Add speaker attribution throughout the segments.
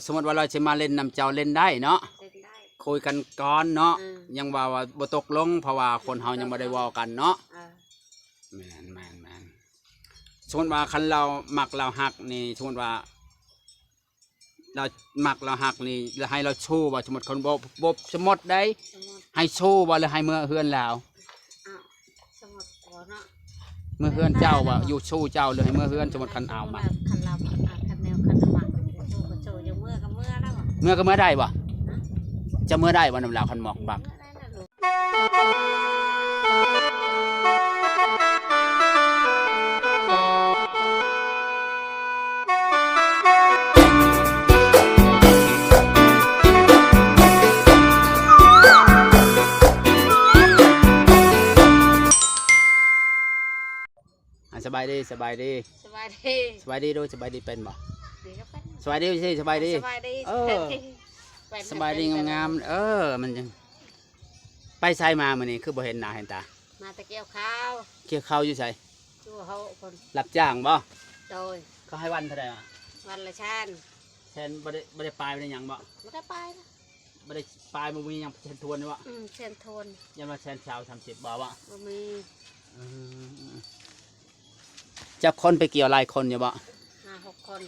Speaker 1: สมมติว่าเราจะมาเล่นนำเจ้าเล่นได้เนาะ
Speaker 2: เล่นได้
Speaker 1: คุยกันก่อนเนาะ
Speaker 2: อืม
Speaker 1: ยังว่าบ่ตกลงเพราะว่าคนเฮายังบ่ได้เว้ากันเนาะ
Speaker 2: อ่า
Speaker 1: แม่นสมมติว่าคันเรามักเราฮักนี่สมมติว่าเรามักเราฮักนี่แล้วให้เราโชว์ว่าสมมติคนบ่สมมติได้
Speaker 2: สมมติ
Speaker 1: ให้โชว์ว่าหรือให้เมื่อเฮือนแล้ว
Speaker 2: อ้าวสมมติเนาะ
Speaker 1: เมื่อเฮือนเจ้าว่าอยู่โชว์เจ้าหรือให้เมื่อเฮือนสมมติคันเอามา
Speaker 2: คันเราคันแนวคันหมักโชว์ก็โชว์อย่างเมื่อก็เมื่อแล้วบ่
Speaker 1: เมื่อก็เมื่อได้บ่จะเมื่อได้บ่นำลาวคันหมอกบัก
Speaker 2: เมื่อได้นะลูก
Speaker 1: สบายดีสบายดี
Speaker 2: สบายดี
Speaker 1: สบายดีด้วยสบายดีเป็นบ่
Speaker 2: ดีก็เป็น
Speaker 1: สบายดีสิสบายดี
Speaker 2: สบายดี
Speaker 1: เออ
Speaker 2: เป็น
Speaker 1: สบายดีงามๆมันจังไปไสมามื้อนี้คือบ่เห็นหน้าเห็นตา
Speaker 2: มาตะเกียวข้าว
Speaker 1: เกี่ยวข้าวอยู่ไส
Speaker 2: ชั่วเขาคน
Speaker 1: รับจ้างบ่
Speaker 2: โดย
Speaker 1: เขาให้วันเท่าใดอ่ะ
Speaker 2: วันละชาน
Speaker 1: แทนบ่ได้ปลายบ่ได้หยังบ่
Speaker 2: ไม่ได้ไปนะ
Speaker 1: บ่ได้ปลายบ่มีหยังแทนทวนนี่บ่
Speaker 2: เชิญโทน
Speaker 1: ยันว่าแทนชาว30บ่วะ
Speaker 2: บ่มี
Speaker 1: อืมจับคนไปเกี่ยวหลายคนอยู่บ่
Speaker 2: 5-6 คน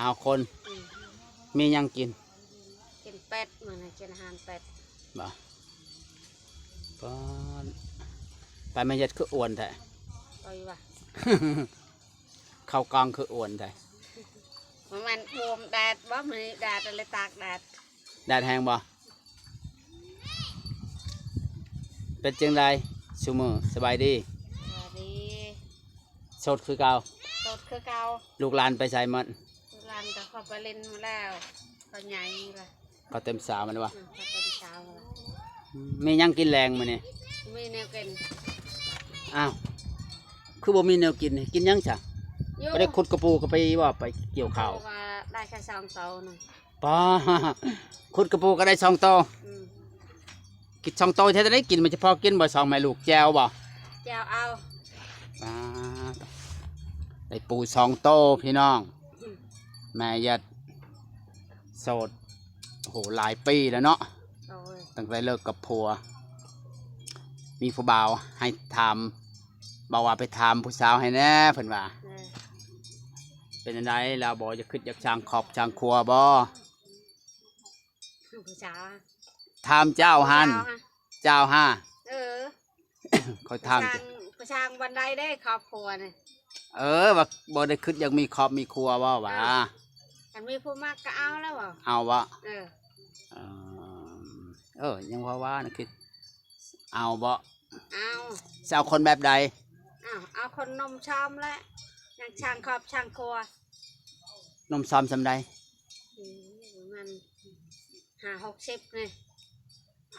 Speaker 1: 5 คน
Speaker 2: อืม
Speaker 1: มีหยังกิน
Speaker 2: กินเป็ดเหมือนกินอาหารเป็ด
Speaker 1: บ่ปอนไปไม่ยัดคืออ้วนแท้
Speaker 2: เอาอยู่ว่ะ
Speaker 1: เข้ากองคืออ้วนแท้
Speaker 2: มันบวมแดดบ่มีแดดอะไรตากแดด
Speaker 1: แดดแห้งบ่เป็นจังไดซุมื้อสบายดี
Speaker 2: สวัสดี
Speaker 1: สดคือเก่า
Speaker 2: สดคือเก่า
Speaker 1: ลูกหลานไปใส่หมด
Speaker 2: ร้านก็เข้าไปเล่นมาแล้วก็ใหญ่ละ
Speaker 1: เขาเต็มสาวมันวะ
Speaker 2: เข้าไปเช้าละ
Speaker 1: มีหยังกินแรงมื้อนี้
Speaker 2: มีแนวกิน
Speaker 1: อ้าวคือบ่มีแนวกินนี่กินหยังจ้ะบ่ได้ขุดกระปูก็ไปว่าไปเกี่ยวข้าว
Speaker 2: ก็ได้แค่2 โตนึง
Speaker 1: ป้าขุดกระปูก็ได้2โตว
Speaker 2: อืม
Speaker 1: กิน2โตวแท้ๆได้กินมันเฉพาะกินบ่2แม่ลูกแจวบ่
Speaker 2: แจวเอา
Speaker 1: ป้าได้ปู2โตวพี่น้อง
Speaker 2: อืม
Speaker 1: แม่ยัดโสดโอ้โหหลายปีแล้วเนาะ
Speaker 2: โอ้ย
Speaker 1: ตั้งแต่เลิกกับผัว มีผู้บ่าวให้ถามบอกว่าไปถามผู้สาวให้แน่เพิ่นว่า
Speaker 2: เนี่ย
Speaker 1: เป็นจังไดเราบ่จะขึ้นจากช่างขอบช่างครัวบ่
Speaker 2: ผู้สาวอะ
Speaker 1: ถามเจ้าหัน
Speaker 2: ผู้สาวอะ
Speaker 1: เจ้าห้า
Speaker 2: เออ
Speaker 1: คอยถาม
Speaker 2: ผู้ชางบันไดได้ครอบครัวเนี่ย
Speaker 1: ว่าบ่ได้ขึ้นอยากมีครอบมีครัวบ่วะ
Speaker 2: อันมีผู้มากก็เอาแล้วบ่
Speaker 1: เอาวะ
Speaker 2: เออ
Speaker 1: ยังว่านะคิดเอาบ่
Speaker 2: เอา
Speaker 1: จะเอาคนแบบใด
Speaker 2: เอาคนนมชอมแล้วยังช่างครอบช่างครัวน
Speaker 1: มซ้อมซำใด
Speaker 2: อืมมัน50-60นี่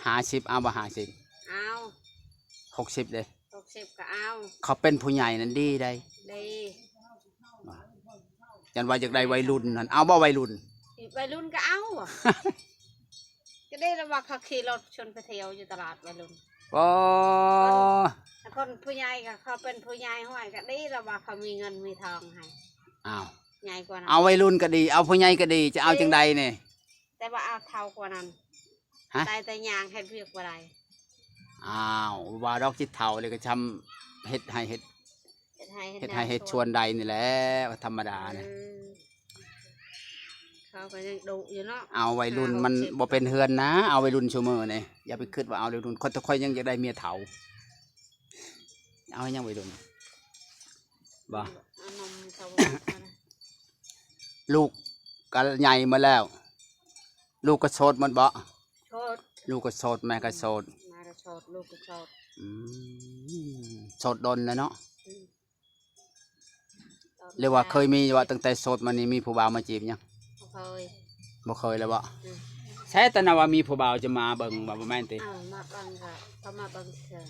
Speaker 1: 50เอาบ่50
Speaker 2: เอา
Speaker 1: 60เด้
Speaker 2: 60ก็เอา
Speaker 1: เขาเป็นผู้ใหญ่นั่นดีได้
Speaker 2: ดี
Speaker 1: ยันว่าอยากได้วัยรุ่นนั่นเอาบ่วัยรุ่น
Speaker 2: วัยรุ่นก็เอาอะ ก็ได้ระว่าเขาขี่รถชนไปเที่ยวอยู่ตลาดวัยรุ่น
Speaker 1: โอ้
Speaker 2: แต่คนผู้ใหญ่ก็เขาเป็นผู้ใหญ่ห้อยก็ได้ระว่าเขามีเงินมีทองให้
Speaker 1: อ้าว
Speaker 2: ใหญ่กว่านั้น
Speaker 1: เอาวัยรุ่นก็ดี เอาผู้ใหญ่ก็ดี จะเอาจังใดนี่
Speaker 2: แต่ว่าเอาเท่ากว่านั้น
Speaker 1: ฮะ
Speaker 2: แต่ยางให้เพียกว่าไร
Speaker 1: อ้าวว่าดอกจิตเฒ่าเลยก็ทำเฮ็ดให้เฮ็ด
Speaker 2: เฮ็ดให้
Speaker 1: เฮ็ดให้เฮ็ดชวนใดนี่แหละธรรมดานะ
Speaker 2: เขาก็ยังดุอยู่เนาะ
Speaker 1: เอาวัยรุ่นมันบ่เป็นเฮือนนะ เอาวัยรุ่นชั่วโมงนี่อย่าไปคิดว่าเอาวัยรุ่นคนตะค่อยยังอยากได้เมียเฒ่า เอาให้ยังวัยรุ่นบ่
Speaker 2: เอานมเขา
Speaker 1: ลูกก็ใหญ่มาแล้ว ลูกก็โสดหมดบ่
Speaker 2: โชด
Speaker 1: ลูกก็โสดแม่ก็โสด
Speaker 2: มาแล้วโชดลูกก็โชด
Speaker 1: อืมโสดดนแล้วเนาะ
Speaker 2: อืม
Speaker 1: เรียกว่าเคยมีว่าตั้งแต่โสดมานี่มีผู้บ่าวมาจีบยัง
Speaker 2: เคย
Speaker 1: บ่เคยเลยบ่
Speaker 2: อืม
Speaker 1: ใช่แต่นะว่ามีผู้บ่าวจะมาเบิ่งบ่แม่นติ
Speaker 2: เอามาบังก็เขามาบังเสือ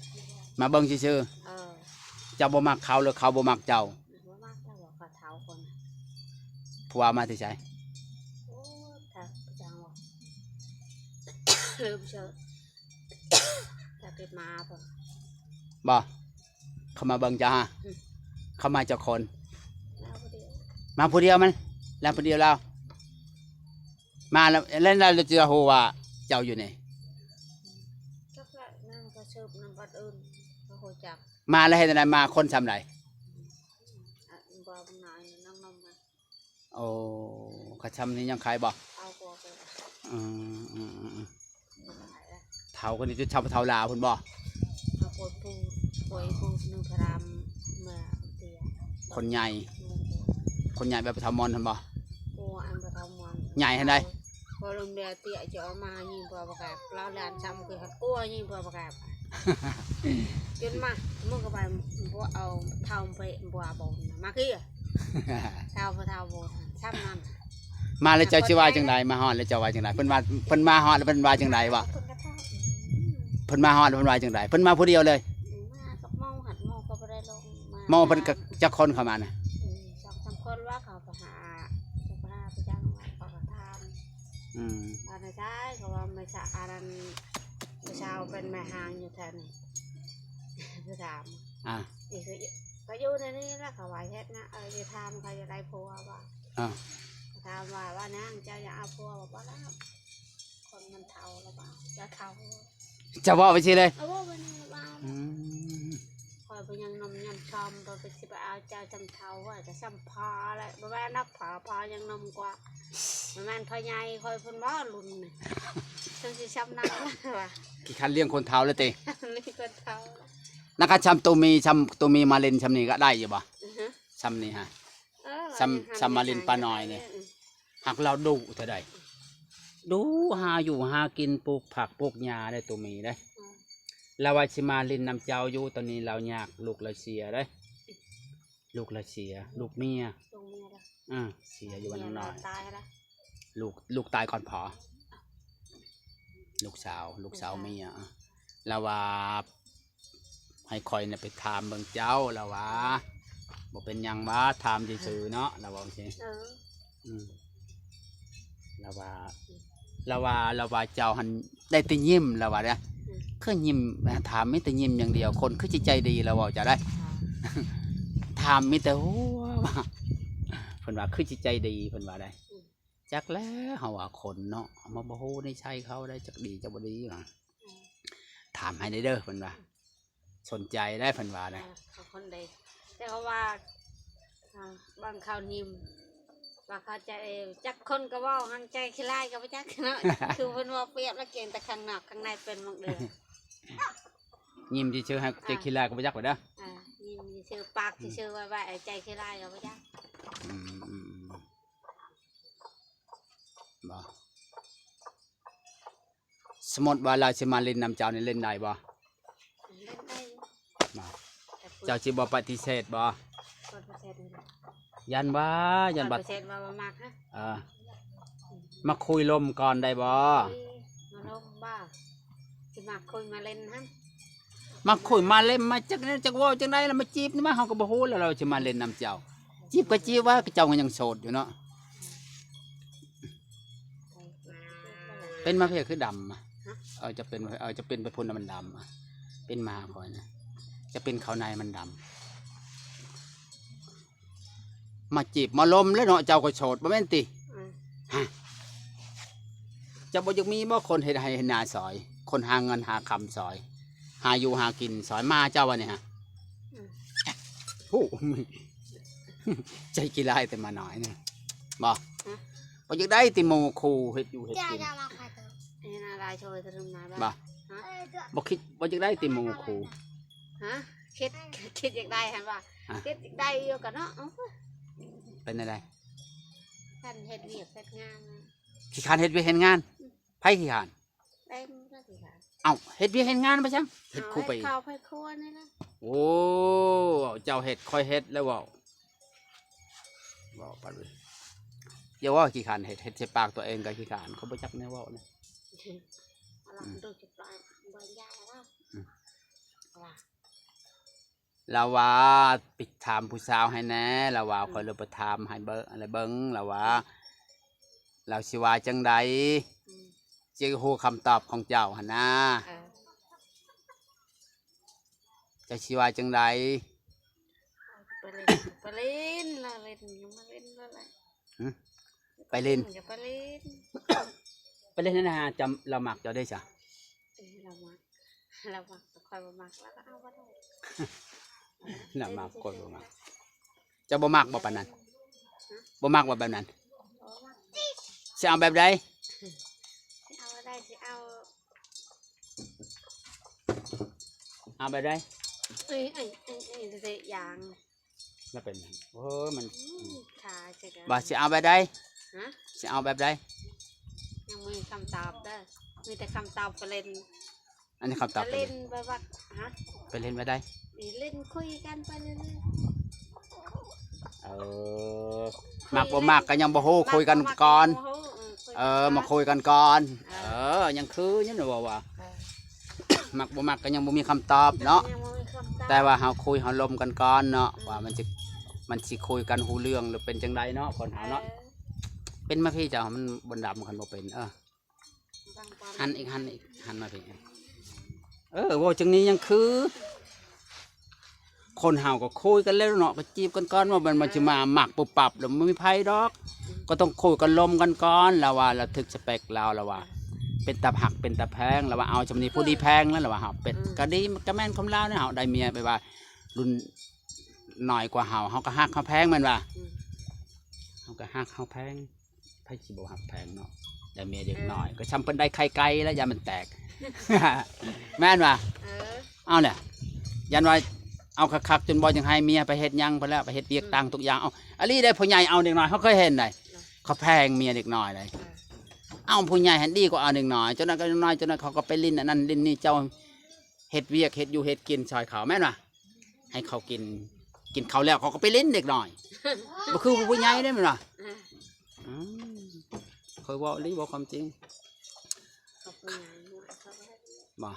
Speaker 1: มาเบิ่งซื่อ
Speaker 2: เออ
Speaker 1: ๆเจ้าบ่มักเขาหรือเขาบ่มักเจ้า
Speaker 2: ว่ามากแล้วว่าเขาเท้าคน
Speaker 1: ผู้บ่าวมาที่ไส
Speaker 2: โอ้ถ้าประจังว่า ลืมเชื่อถ้าติดมาผม
Speaker 1: บ่เขามาเบิ่งจ้า
Speaker 2: อืม
Speaker 1: เขามาเจ้าคน
Speaker 2: แล้วพอดี
Speaker 1: มาผู้เดียวมันแล้วผู้เดียวเรา
Speaker 2: เ
Speaker 1: มาแล้วเราจะฮู้ว่าเจ้าอยู่นี่
Speaker 2: จักละนั่งก็เชิบนำบัดอื่นก็ฮู้จัก
Speaker 1: มาแล้วเฮ็ดจังไดมาคนซำใด
Speaker 2: บ่นายน้องนมมา
Speaker 1: โอ้เขาซำนี้ยังขายบ่
Speaker 2: เอาบ่ไป
Speaker 1: อืม
Speaker 2: บ่ขายละ
Speaker 1: เฒ่าคนนี้จะชาวเฒ่าลาวพุ่นบ่
Speaker 2: เอาปวดปูป่วยปูนึงพรามเมื่อเตีย
Speaker 1: คนใหญ่คนใหญ่แบบเฒ่ามอนพุ่นบ่
Speaker 2: ปูอันบ่ทำมัน
Speaker 1: ใหญ่หั่นใด
Speaker 2: พอลมเดียเตียจะเอามายิงพอประกาศเราแลนซ้ำคือหัดกลัวยิงพอประกาศจนมามึงก็ไปบ่เอาเท่าไปบ่บ่มาคือเท่าบ่เท่าบ่ซ้ำนั่น
Speaker 1: มาแล้วเจ้าสิว่าจังไดมาฮอดแล้วเจ้าว่าจังไดเพิ่นมาฮอดแล้วเพิ่นว่าจังไดวะ
Speaker 2: เพิ่นกระทา
Speaker 1: เพิ่นมาฮอดแล้วเพิ่นว่าจังไดเพิ่นมาผู้เดียวเลย
Speaker 2: มากับเมาหัดเมาก็บ่ได้ลงมา
Speaker 1: เมาเพิ่นก็จักคนเข้ามาน่ะ
Speaker 2: สองสามคนว่าเขาไปหาจะไปหาไปจ้างว่าเขาก็ทำ
Speaker 1: อืม
Speaker 2: อะไรได้เขาว่าไม่ใช่อารันผู้ชาวเป็นแม่หางอยู่แถวนี้คือถาม
Speaker 1: อ่า
Speaker 2: อีกก็อยู่ในนี้แล้วเขาว่าเฮ็ดนะจะทำเขาจะได้ผัวว่า
Speaker 1: อ่า
Speaker 2: ถามว่านั่งเจ้าอย่าเอาผัวบอกว่าแล้วคนมันเท่าแล้วเปล่าจะเท่า
Speaker 1: จะเว้าไปสิเลย
Speaker 2: เอาว่าวันนี้ว่า
Speaker 1: อืม
Speaker 2: คอยไปยังนมยังชอมไปสิไปเอาเจ้าจำเท่าว่าจะซ้ำพออะไรบ่แม่นับพอยังนมกว่าแม่นพ่อใหญ่คอยพุ่นบ่รุ่นนี่ซึ่งสิซ้ำนักว่า
Speaker 1: กี่คันเลี้ยงคนเฒ่าแล้วติ
Speaker 2: นี่คนเท่า
Speaker 1: นักชำตัวมีมาเล่นชำนี้ก็ได้อยู่บ่ชำนี้ฮะ ซ้ำมาลินปลาน้อยนี่ หากเราดุเท่าใดดูหาอยู่หากินปลูกผักปลูกหญ้าได้ตัวมีได้เราว่าสิมาลินน้ำเจ้าอยู่ตอนนี้เรายากลูกเราเสียได้ ลูกเราเสีย ลูกเมีย
Speaker 2: ตรงเมียละ
Speaker 1: เสียอยู่วันน้อย
Speaker 2: ตายละ
Speaker 1: ลูกตายก่อนพอลูกสาวเมียเราว่าให้คอยเนี่ยไปถามเบิ่งเจ้าเราว่าบ่เป็นหยังว่าถามซื่อๆเนาะเราว่าจังซี่เราว่าเจ้าหันได้แต่ยิ้มเราว่าเด้อคือยิ้มถามมีแต่ยิ้มอย่างเดียวคนคือจิตใจดีเราว่าจะได้ ถามมีแต่โอ้ว่าเพิ่นว่าคือจิตใจดีเพิ่นว่าได้จักแล้วเฮาว่าคนเนาะเอามาบ่ฮู้ในใจเขาได้จักดีจักบ่ดีหยังถามให้ได้เด้อเพิ่นว่าสนใจได้เพิ่นว่าได้
Speaker 2: เขาคนใดแต่เขาว่าบางเขานิ่มว่าเขาใจจักคนก็ว่าหันใจขี้ไล่ก็บ่จักเนาะคือเพิ่นว่าเปรียบแล้วเก่งแต่ข้างนอกข้างในเป็นหมดเด้อ
Speaker 1: ยิ้มซื่อๆให้ใจขี้ลายก็บ่จักว่าเด้อ
Speaker 2: ยิ้มซื่อปากซื่อไว้ใจขี้ไล่ก็บ่จัก
Speaker 1: อืมบ่สมมุติว่าเราสิมาเล่นน้ำเจ้านี่เล่นได้บ่
Speaker 2: เล่นได้
Speaker 1: บ่เจ้าสิบ่ปฏิเสธบ่
Speaker 2: คนประเทศนี่
Speaker 1: ยันว่ายัน
Speaker 2: ป
Speaker 1: บัด
Speaker 2: ระเทศว่ามากฮะ
Speaker 1: มาคุยลมก่อนได้บ่
Speaker 2: มาลงบ้าสิมาคุยมาเล่นฮะ
Speaker 1: มาคุยมาเล่นมาจักนั้นจักเว้าจังไดแล้วมาจีบนี่มาเฮาก็บ่ฮู้แล้วเราสิมาเล่นน้ำเจ้าจีบก็จีบว่าเจ้าก็ยังโสดอยู่เนาะเป็นมาเพียคือดำจะเป็นไปพุ่นมันดำเป็นมาพอนะจะเป็นเขาในมันดำมาจีบมาลมแล้วเนาะเจ้าก็โสดบ่แม่นติฮะจะบ่อยากมีบ่คนเฮ็ดให้เฮ็ดนาซอย คนหาเงินหาคำซอย หาอยู่หากินซอยมาเจ้าว่านี่ฮะโอ้ใจกีฬาแต่มาหน่อยนี่บ่บ่อยากได้ติหมู่คู่เฮ็ดอยู่เฮ็ดกิน
Speaker 2: นี่นาลายช่วยทำนาบ้า
Speaker 1: บ่บ่คิดบ่อยากได้ติหมู่คู่
Speaker 2: ฮะคิดอยากได้เห็นป่ะคิดอยากได้เยอะกันเนาะ
Speaker 1: เป็นอะไร
Speaker 2: ท่านเฮ็ดเวียกเฮ็ดงาน
Speaker 1: ขี้ขานเฮ็ดเวียกเฮ็ดงานไผขี้ขาน
Speaker 2: ได้ก็สิค่ะ
Speaker 1: เอ้าเฮ็ดเวียกเฮ็ดงานไปจังเฮ็ดคู่ไป
Speaker 2: ข้าวไปครัวนี่นะ
Speaker 1: โอ้เจ้าเฮ็ดค่อยเฮ็ดแล้วเว้าปัดเลยอย่าว่าขี้ขานเฮ็ดใส่ปากตัวเองก็ขี้ขานเขาบ่จักแนวเว้านะ
Speaker 2: เราดูจุดปลายบางอย่างแล้วว่า
Speaker 1: เราว่าปิดถามผู้สาวให้แน่เราว่าคอยเลยไปถามให้เบิ่งอะไรเบิ่งเราว่าเราสิว่าจังใดสิฮู้คำตอบของเจ้าหั่นนะจะสิว่าจังใด
Speaker 2: ไปเล่นเราเล่นมาเล่นอะไร
Speaker 1: ไป ไปเล่น
Speaker 2: อย่าไปเล่น
Speaker 1: ไปเล่นนั่นนะจำเราหมักเจ้าได้จ้ะ
Speaker 2: เรามักคอยบ่มักแล้วก็เอาบ่ได้
Speaker 1: เราหมักคนบ่หมักเจ้าบ่หมักบ่ปานนั้นบ่หมักบ่แบบนั้นสิเอาแบบใด
Speaker 2: เอาได้สิเอา
Speaker 1: เอาแบบใด
Speaker 2: เอ้ยจะอย่าง
Speaker 1: แล้วเป็นหยังโอ้ยมัน
Speaker 2: ขาจะกัน
Speaker 1: บ่สิเอาแบบใด
Speaker 2: ฮะ
Speaker 1: สิเอาแบบใด
Speaker 2: ยังมีคำตอบเด้อมีแต่คำตอบไปเล่น
Speaker 1: อันนี้คำตอบไป
Speaker 2: เล่นไปว่าฮะ
Speaker 1: ไปเล่นแบบใด
Speaker 2: เล่นคุยกันไปเรื่อย
Speaker 1: เออหมักบ่หมักก็ยังบ่ฮู้คุยกันก่อนมาคุยกันก่อนยังคือยังบ่ว่าหมักบ่หมักก็ยังบ่มีคำตอบเนาะแต่ว่าเฮาคุยเฮาลมกันก่อนเนาะว่ามันสิคุยกันฮู้เรื่องหรือเป็นจังไดเนาะคนเฮาเนาะเป็นมาพี่เจ้ามันบ่ดำคันบ่เป็นหันอีกหันมาพี่ว่าจังนี้ยังคือ คนเฮาก็คุยกันแล้วเนาะก็จีบกันก่อนว่ามันจะมาหมักปุบปับแล้วไม่มีไผดอก ก็ต้องคุยกันลมกันก่อนแล้วว่าเราถึกสเปคเราแล้วว่า เป็นตาหักเป็นตาแพงแล้วว่าเอาจำนี้ผู้ดีแพงแล้วว่าเฮาเป็ดก็ดีก็แม่นคำเล่าเนี่ยเฮาได้เมียไปว่ารุ่นหน่อยกว่าเฮาก็ฮักเฮาแพงมันว่าเฮาก็ฮักเฮาแพงไผสิบ่ฮักแพงเนาะได้เมียเด็กน้อยก็ชำเพิ่นได้ไข่ไก่แล้วยามันแตก แม่นว่าเอาเนี่ยยันว่าเอาคักๆจนบ่ยังให้เมียไปเฮ็ดยังไปแล้วไปเฮ็ดเวียกต่างทุกอย่างเอาอันนี้ได้ผู้ใหญ่เอาเด็กน้อยเขาเคยเห็นได้เขาแพงเมียเด็กน้อยเลยเอาผู้ใหญ่เห็นดีกว่าเอาเด็กน้อยจนนั้นก็น้อยจนนั้นเขาก็ไปลิ้นอันนั้นลิ้นนี่เจ้าเฮ็ดเวียกเฮ็ดอยู่เฮ็ดกินซอยเขาแม่นว่าให้เขากินเขาแล้วเขาก็ไปลิ้นเด็กน้อยบ่คือผู้ใหญ่ได้แม่นว่าเคยเว้าอีหลีบ่ความจริงบ่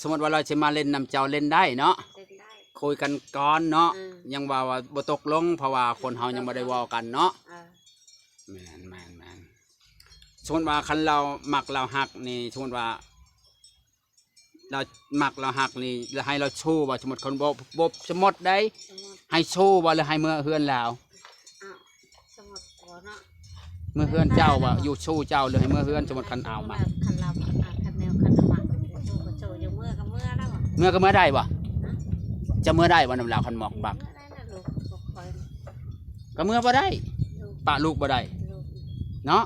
Speaker 1: สมมติว่าเราจะมาเล่นนำเจ้าเล่นได้เนาะคุยกันก่อนเนาะยังว่าบ่ตกลงเพราะว่าคนเฮายังบ่ได้เว้ากันเนาะแม่นสมมติว่าคันเรามักเราฮักนี่สมมติว่าเรามักเราฮักนี่แล้วให้เราชู้ว่าสมมติคนบ่สมมติได้ให้ชู้ว่าหรือให้เมื่อเฮือนแล้วเมื่อเฮือนเจ้าว่าอยู่ชู้เจ้าหรือให้เมื่อเฮือนสมมติคันเอามา
Speaker 2: คันเราคันแนวคันหมักโจยังเมื่อก็เมื่อแล้ว
Speaker 1: เมื่อก็เมื่อได้บ่จะเมื่อได้บ่น้ำลาวคันหมอกบักก็เมื่อบ่ได้ปะลูกบ่ได้เนาะ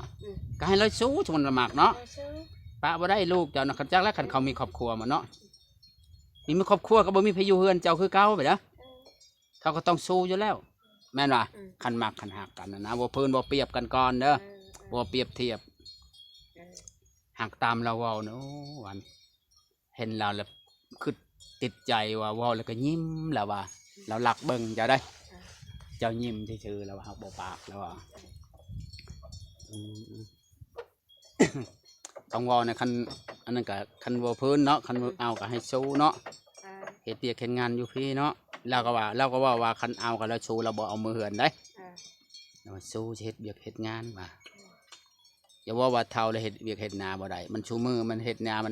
Speaker 1: ก็ให้เราสู้ชนละหมากเนาะปะบ่ได้ลูกเจ้านะคันจักแล้วคันเขามีครอบครัวมาเนาะมีครอบครัวก็บ่มีพายุเฮือนเจ้าคือเก่าไปเด้อเขาก็ต้องสู้อยู่แล้วแม่นว่าคันหมักคันหักกันนะบ่เพิ่นบ่เปรียบกันก่อนเด้อบ่เปรียบเทียบหักตามเราเว้าเนาะวันเห็นเราแล้วคือติดใจว่าเว้าแล้วก็ยิ้มแล้วว่าเราหลักเบิ่งเจ้าได้เจ้ายิ้มซื่อๆแล้วว่าบ่ปากแล้วว่าต้องเว้าในคันอันนั้นก็คันบ่เพิ่นเนาะคันเอาก็ให้สู้เนาะเฮ็ดเวียกเฮ็ดงานอยู่พี่เนาะเราก็ว่าคันเอาก็แล้วสู้เราบ่เอามือเหือนได้เราสู้เฮ็ดเวียกเฮ็ดงานว่าอย่าว่าเท่าเลยเฮ็ดเวียกเฮ็ดนาบ่ได้มันชูมือมันเฮ็ดนามั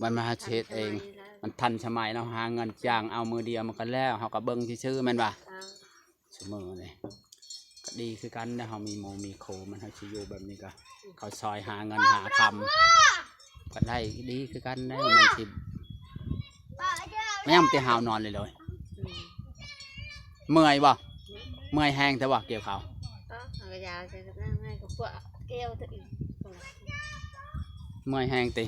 Speaker 1: นมาเฮ็ดเองมันทันสมัยเนาะหาเงินจ้างเอามือเดียวมันก็แล้วเฮาก็เบิ่งซื่อๆแม่นว่าชูมือนี่ก็ดีคือกันนะเฮามีโมมีโคมันเฮาสิอยู่แบบนี้ก็เขาซอยหาเงินหาคำก็ได้ดีคือกันได้มันสิไม่ยังมันจะหาวนอนเลยเมื่อยบ่เมื่อยแห้งแต่ว่าเกี่ยวเขาเมื่อยแห้งติ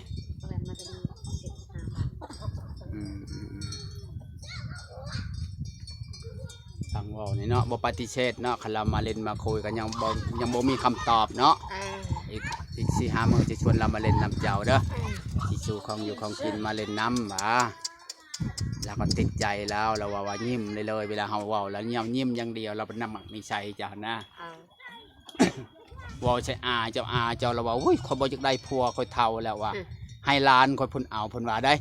Speaker 1: ฟังว่านี่เนาะบ่ปฏิเสธเนาะคันเรามาเล่นมาคุยกันยังบ่มีคำตอบเนาะอีก4-5 มื้อจะชวนเรามาเล่นน้ำเจ้าเด้อสิสู่ของอยู่ของกินมาเล่นน้ำว่าแล้วก็ติดใจแล้วเราว่ายิ้มเลยเวลาเฮาเว้าแล้วยิ้มอย่างเดียวเราเป็นน้ำหมักนิสัยจ้านะว่าใช่อาเจ้าเราว่าอุ้ยคนบ่อยากได้ผัวคนเฒ่าแล้วว่าให้ล้านคนพุ่นเอาพุ่นว่าได้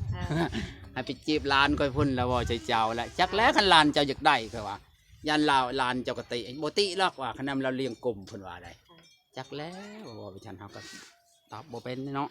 Speaker 1: ให้ไปจีบล้านคนพุ่นแล้วว่าใจเจ้าแล้วจักแล้วคันล้านเจ้าอยากได้คือว่ายันล้านเจ้าก็ติบ่ติหรอกว่าคันนำเราเลี้ยงกลุ่มพุ่นว่าได้จักแล้วว่าไปฉันเฮาก็ตอบบ่เป็นเนาะ